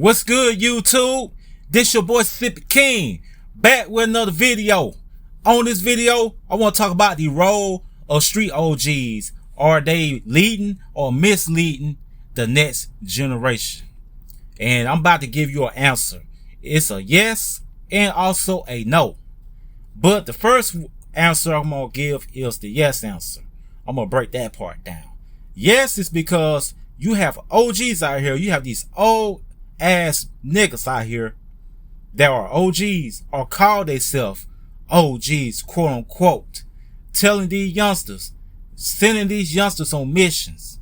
What's good, YouTube? This your boy Sippy King, back with another video. On this video, I want to talk about the role of street OGs. Are they leading or misleading the next generation? And I'm about to give you an answer. It's a yes and also a no. But the first answer I'm going to give is the yes answer. I'm going to break that part down. Yes, it's because you have OGs out here. You have these old ass niggas out here that are OGs or call themselves OGs, quote unquote, telling these youngsters, sending these youngsters on missions,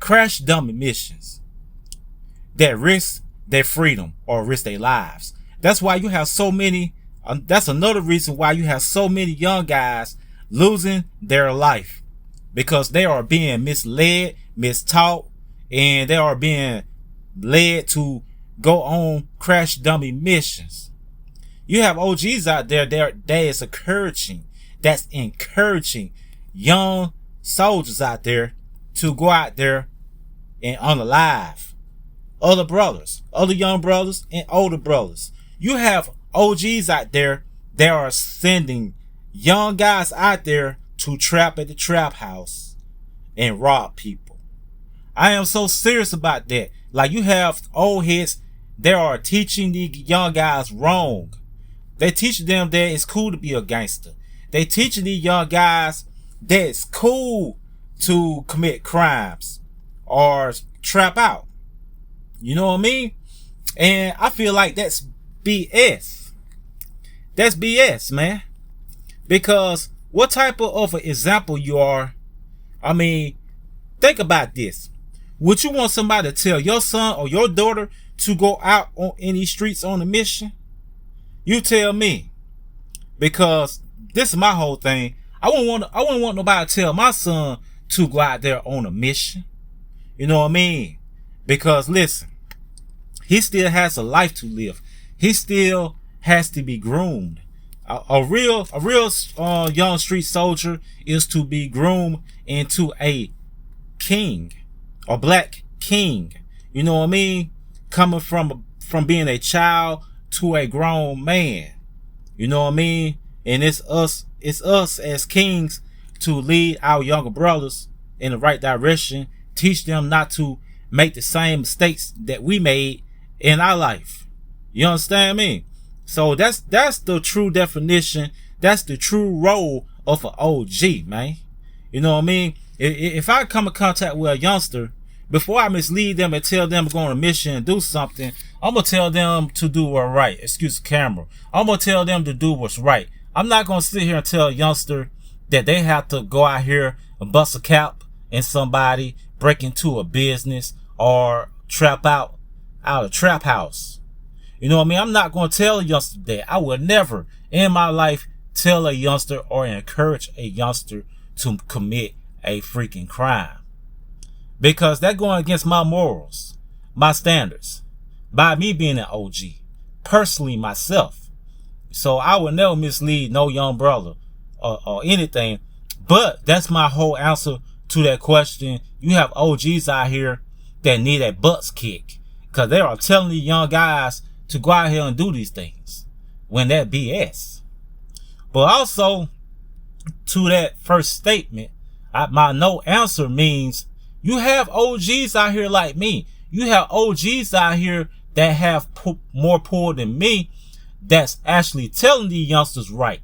crash dummy missions that risk their freedom or risk their lives. That's why you have so many. That's another reason why you have so many young guys losing their life, because they are being misled, mistaught, and they are being led to go on crash dummy missions. You have OGs out there that's encouraging young soldiers out there to go out there and unalive other brothers, other young brothers and older brothers. You have OGs out there that are sending young guys out there to trap at the trap house and rob people. I am so serious about that. Like, you have old heads that are teaching the young guys wrong. They teaching them that it's cool to be a gangster. They teaching these young guys that it's cool to commit crimes or trap out. You know what I mean? And I feel like that's BS. That's BS, man. Because what type of an example you are? I mean, think about this. Would you want somebody to tell your son or your daughter to go out on any streets on a mission? You tell me. Because this is my whole thing. I wouldn't want nobody to tell my son to go out there on a mission. You know what I mean? Because listen, he still has a life to live. He still has to be groomed. A real young street soldier is to be groomed into a king, a black king. You know what I mean? Coming from being a child to a grown man. You know what I mean? And it's us as kings to lead our younger brothers in the right direction, teach them not to make the same mistakes that we made in our life. You understand me? So that's the true definition. That's the true role of an OG, man. You know what I mean? If I come in contact with a youngster, before I mislead them and tell them to go on a mission and do something, I'm going to tell them to do what's right. Excuse the camera. I'm going to tell them to do what's right. I'm not going to sit here and tell a youngster that they have to go out here and bust a cap in somebody, break into a business, or trap out a trap house. You know what I mean? I'm not going to tell a youngster that. I would never in my life tell a youngster or encourage a youngster to commit a freaking crime. Because that's going against my morals, my standards, by me being an OG, personally myself. So I would never mislead no young brother or anything. But that's my whole answer to that question. You have OGs out here that need a butts kick, because they are telling these young guys to go out here and do these things when that BS. But also, to that first statement, my no answer means you have OGs out here like me. You have OGs out here that have more pull than me, that's actually telling these youngsters right.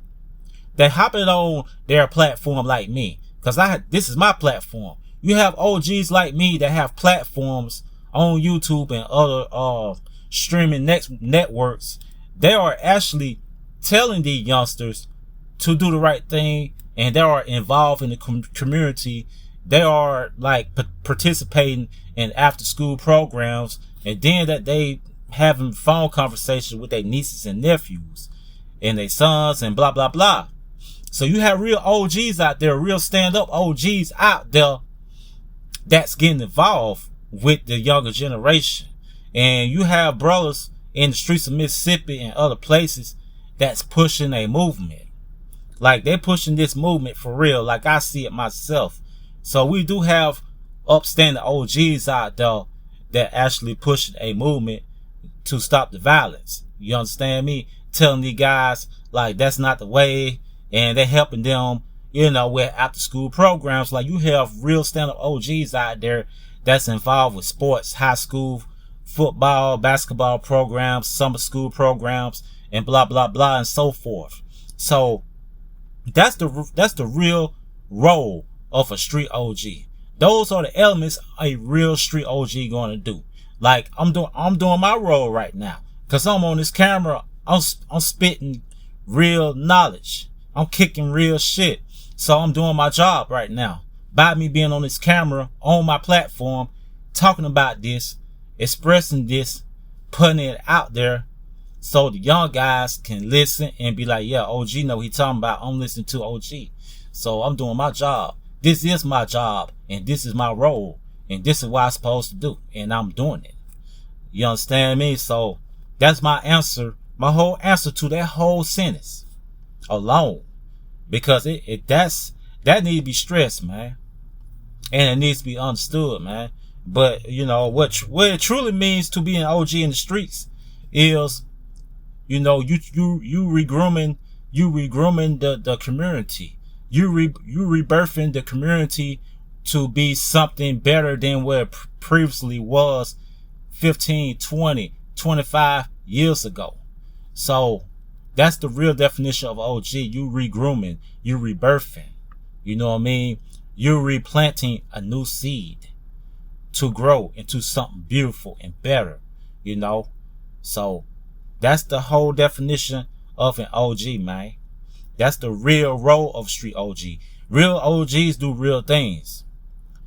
They're hopping on their platform like me, because this is my platform. You have OGs like me that have platforms on YouTube and other streaming networks. They are actually telling these youngsters to do the right thing, and they are involved in the community. They are like participating in after school programs, and then that they having phone conversations with their nieces and nephews and their sons and blah blah blah. So you have real OGs out there, real stand-up OGs out there that's getting involved with the younger generation. And you have brothers in the streets of Mississippi and other places that's pushing a movement. Like, they're pushing this movement for real, like I see it myself. So we do have upstanding OGs out there that actually pushing a movement to stop the violence. You understand me? Telling these guys like that's not the way, and they're helping them, you know, with after school programs. Like you have real stand-up OGs out there that's involved with sports, high school, football, basketball programs, summer school programs, and blah blah blah and so forth. So that's the real role of a street OG. Those are the elements a real street OG gonna do. Like I'm doing my role right now, cause I'm on this camera. I'm spitting real knowledge. I'm kicking real shit. So I'm doing my job right now by me being on this camera on my platform, talking about this, expressing this, putting it out there, so the young guys can listen and be like, yeah, OG know what he talking about. I'm listening to OG. So I'm doing my job. This is my job, and this is my role, and this is what I'm supposed to do, and I'm doing it. You understand me? So that's my answer, my whole answer to that whole sentence alone, because that needs to be stressed, man, and it needs to be understood, man. But you know what it truly means to be an OG in the streets is, you know, you regrooming the community. You rebirthing the community to be something better than what it previously was 15, 20, 25 years ago. So that's the real definition of OG. You regrooming, you rebirthing. You know what I mean? You're replanting a new seed to grow into something beautiful and better, you know? So that's the whole definition of an OG, man. That's the real role of street OG. Real OGs do real things.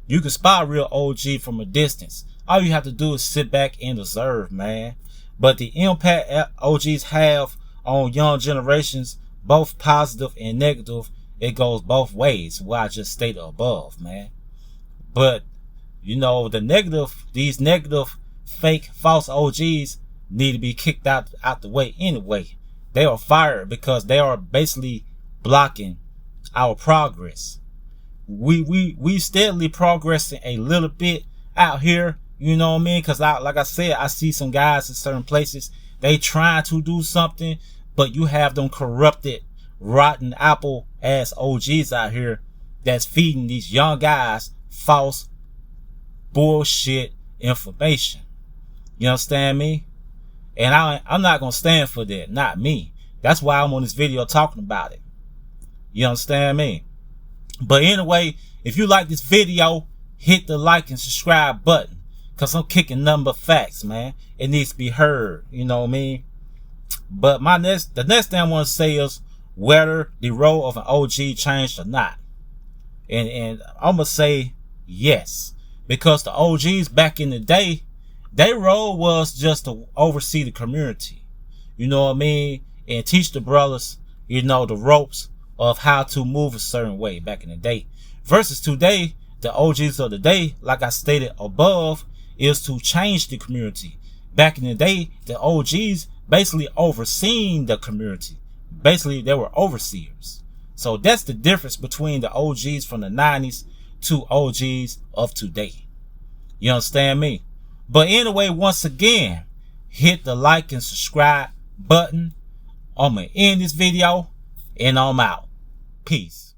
You can spot a real OG from a distance. All you have to do is sit back and observe, man. But the impact OGs have on young generations, both positive and negative, it goes both ways, what I just stated above, man. But, you know, these negative, fake, false OGs need to be kicked out the way anyway. They are fired because they are basically blocking our progress. We steadily progressing a little bit out here, you know what I mean? Cause like I said, I see some guys in certain places, they trying to do something, but you have them corrupted, rotten apple ass OGs out here that's feeding these young guys false bullshit information. You understand me? And I'm not going to stand for that. Not me. That's why I'm on this video talking about it. You understand me? But anyway, if you like this video, hit the like and subscribe button. Because I'm kicking nothing but facts, man. It needs to be heard. You know what I mean? But the next thing I want to say is whether the role of an OG changed or not. And I'm going to say yes. Because the OGs back in the day, their role was just to oversee the community, you know what I mean, and teach the brothers, you know, the ropes of how to move a certain way back in the day. Versus today, the OGs of the day, like I stated above, is to change the community. Back in the day, the OGs basically overseeing the community. Basically, they were overseers. So that's the difference between the OGs from the 90s to OGs of today. You understand me? But anyway, once again, hit the like and subscribe button. I'm going to end this video and I'm out. Peace.